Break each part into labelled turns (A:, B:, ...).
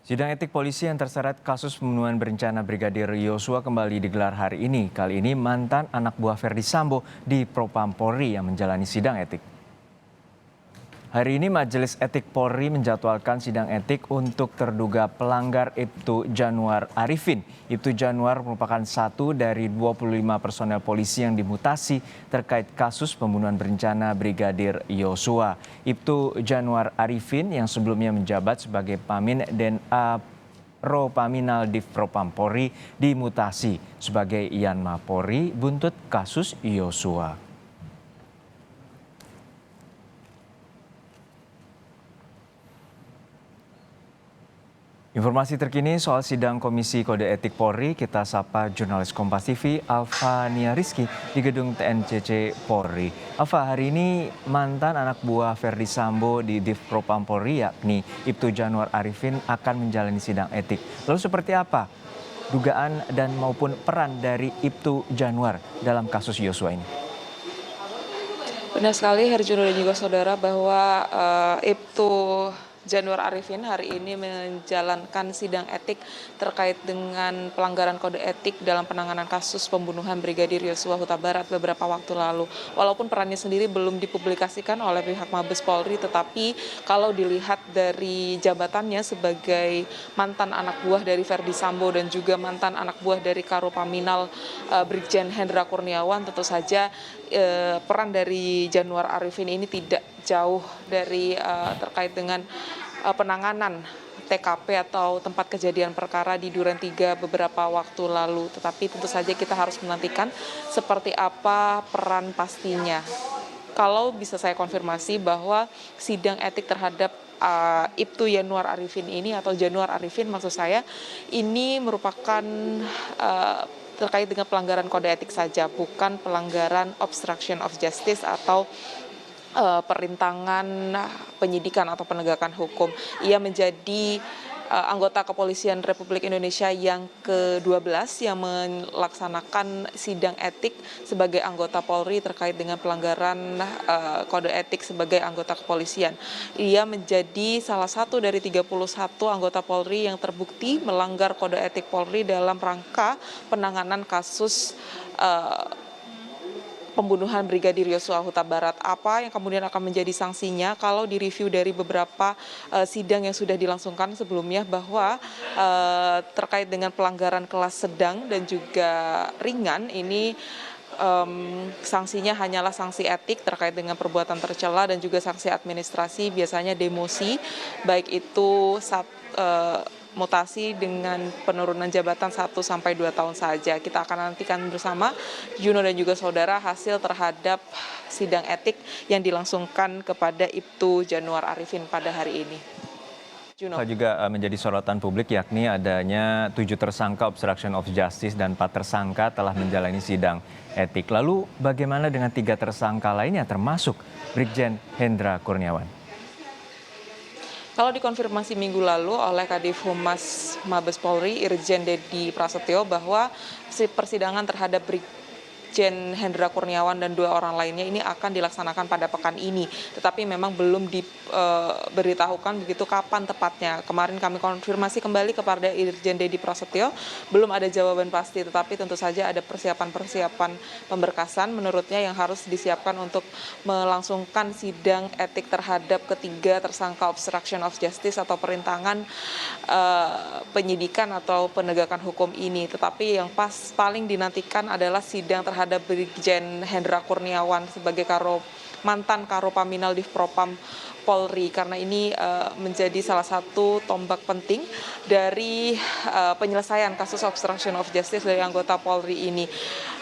A: Sidang etik polisi yang terseret kasus pembunuhan berencana Brigadir Yosua kembali digelar hari ini. Kali ini mantan anak buah Verdi Sambo di Propam Polri yang menjalani sidang etik. Hari ini Majelis Etik Polri menjadwalkan sidang etik untuk terduga pelanggar Ibtu Januar Arifin. Ibtu Januar merupakan satu dari 25 personel polisi yang dimutasi terkait kasus pembunuhan berencana Brigadir Yosua. Ibtu Januar Arifin yang sebelumnya menjabat sebagai Pamin DNA Paminal Div Propam Polri dimutasi sebagai Yanma Polri buntut kasus Yosua. Informasi terkini soal sidang Komisi Kode Etik Polri, kita sapa jurnalis Kompas TV Alfa Nia Rizky di gedung TNCC Polri. Alfa, hari ini mantan anak buah Verdi Sambo di Div Propam Polri yakni Ibtu Januar Arifin akan menjalani sidang etik. Lalu seperti apa dugaan dan maupun peran dari Ibtu Januar dalam kasus Yosua ini?
B: Benar sekali Herjuno dan juga saudara bahwa Ibtu Januar Arifin hari ini menjalankan sidang etik terkait dengan pelanggaran kode etik dalam penanganan kasus pembunuhan Brigadir Yosua Huta Barat beberapa waktu lalu. Walaupun perannya sendiri belum dipublikasikan oleh pihak Mabes Polri, tetapi kalau dilihat dari jabatannya sebagai mantan anak buah dari Verdi Sambo dan juga mantan anak buah dari Karopaminal Brigjen Hendra Kurniawan, tentu saja peran dari Januar Arifin ini tidak jauh dari terkait dengan penanganan TKP atau tempat kejadian perkara di Duren 3 beberapa waktu lalu. Tetapi tentu saja kita harus menantikan seperti apa peran pastinya. Kalau bisa saya konfirmasi bahwa sidang etik terhadap Ibtu Januar Arifin ini atau Januar Arifin maksud saya ini merupakan terkait dengan pelanggaran kode etik saja, bukan pelanggaran obstruction of justice atau perintangan penyidikan atau penegakan hukum. Ia menjadi anggota Kepolisian Republik Indonesia yang ke-12 yang melaksanakan sidang etik sebagai anggota Polri terkait dengan pelanggaran kode etik sebagai anggota kepolisian. Ia menjadi salah satu dari 31 anggota Polri yang terbukti melanggar kode etik Polri dalam rangka penanganan kasus pembunuhan Brigadir Yosua Huta Barat. Apa yang kemudian akan menjadi sanksinya kalau direview dari beberapa sidang yang sudah dilangsungkan sebelumnya bahwa terkait dengan pelanggaran kelas sedang dan juga ringan ini sanksinya hanyalah sanksi etik terkait dengan perbuatan tercela dan juga sanksi administrasi biasanya demosi, baik itu mutasi dengan penurunan jabatan 1 sampai 2 tahun saja. Kita akan nantikan bersama Juno dan juga saudara hasil terhadap sidang etik yang dilangsungkan kepada Ibtu Januar Arifin pada hari ini.
A: Juno juga menjadi sorotan publik yakni adanya 7 tersangka obstruction of justice dan 4 tersangka telah menjalani sidang etik. Lalu bagaimana dengan 3 tersangka lainnya termasuk Brigjen Hendra Kurniawan?
B: Kalau dikonfirmasi minggu lalu oleh Kadif Humas Mabes Polri Irjen Dedi Prasetyo bahwa persidangan terhadap Brigjen Hendra Kurniawan dan 2 orang lainnya ini akan dilaksanakan pada pekan ini. Tetapi memang belum diberitahukan begitu kapan tepatnya. Kemarin kami konfirmasi kembali kepada Irjen Dedi Prasetyo, belum ada jawaban pasti. Tetapi tentu saja ada persiapan-persiapan pemberkasan menurutnya yang harus disiapkan untuk melangsungkan sidang etik terhadap ketiga tersangka obstruction of justice atau perintangan penyidikan atau penegakan hukum ini. Tetapi yang paling dinantikan adalah sidang terhadap Brigjen Hendra Kurniawan sebagai mantan Karopaminal Div Propam Polri, karena ini menjadi salah satu tombak penting dari penyelesaian kasus obstruction of justice dari anggota Polri ini.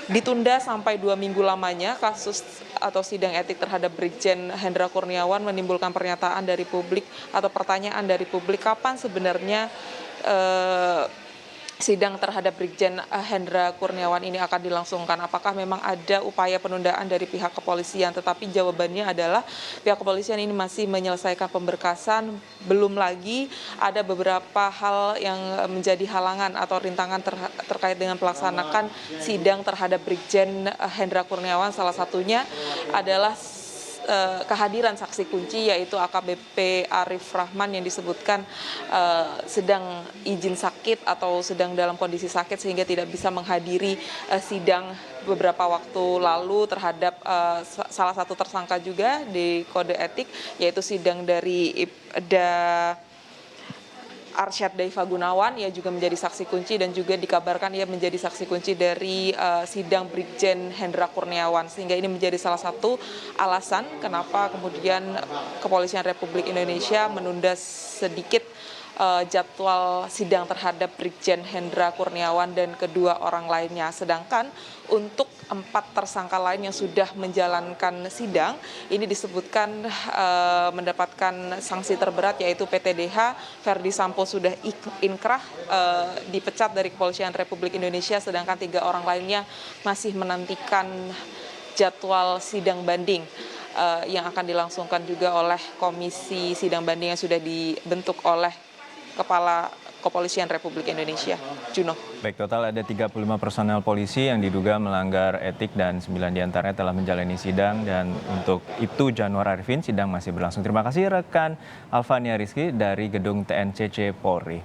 B: Ditunda sampai 2 minggu lamanya kasus atau sidang etik terhadap Brigjen Hendra Kurniawan menimbulkan pernyataan dari publik atau pertanyaan dari publik kapan sebenarnya sidang terhadap Brigjen Hendra Kurniawan ini akan dilangsungkan. Apakah memang ada upaya penundaan dari pihak kepolisian? Tetapi jawabannya adalah pihak kepolisian ini masih menyelesaikan pemberkasan. Belum lagi ada beberapa hal yang menjadi halangan atau rintangan terkait dengan pelaksanakan sidang terhadap Brigjen Hendra Kurniawan. Salah satunya adalah kehadiran saksi kunci yaitu AKBP Arif Rahman yang disebutkan sedang izin sakit atau sedang dalam kondisi sakit sehingga tidak bisa menghadiri sidang beberapa waktu lalu terhadap salah satu tersangka juga di kode etik, yaitu sidang dari Ibda Arsyad Daifa Gunawan. Ia juga menjadi saksi kunci dan juga dikabarkan ia menjadi saksi kunci dari sidang Brigjen Hendra Kurniawan, sehingga ini menjadi salah satu alasan kenapa kemudian Kepolisian Republik Indonesia menunda sedikit jadwal sidang terhadap Brigjen Hendra Kurniawan dan kedua orang lainnya. Sedangkan untuk 4 tersangka lain yang sudah menjalankan sidang, ini disebutkan mendapatkan sanksi terberat yaitu PTDH. Verdi Sambo sudah inkrah, dipecat dari Kepolisian Republik Indonesia, sedangkan 3 orang lainnya masih menantikan jadwal sidang banding yang akan dilangsungkan juga oleh Komisi Sidang Banding yang sudah dibentuk oleh Kepala Kepolisian Republik Indonesia. Juno.
A: Baik, total ada 35 personel polisi yang diduga melanggar etik dan 9 diantaranya telah menjalani sidang, dan untuk itu Januar Arifin sidang masih berlangsung. Terima kasih rekan Alvania Rizky dari Gedung TNCC Polri.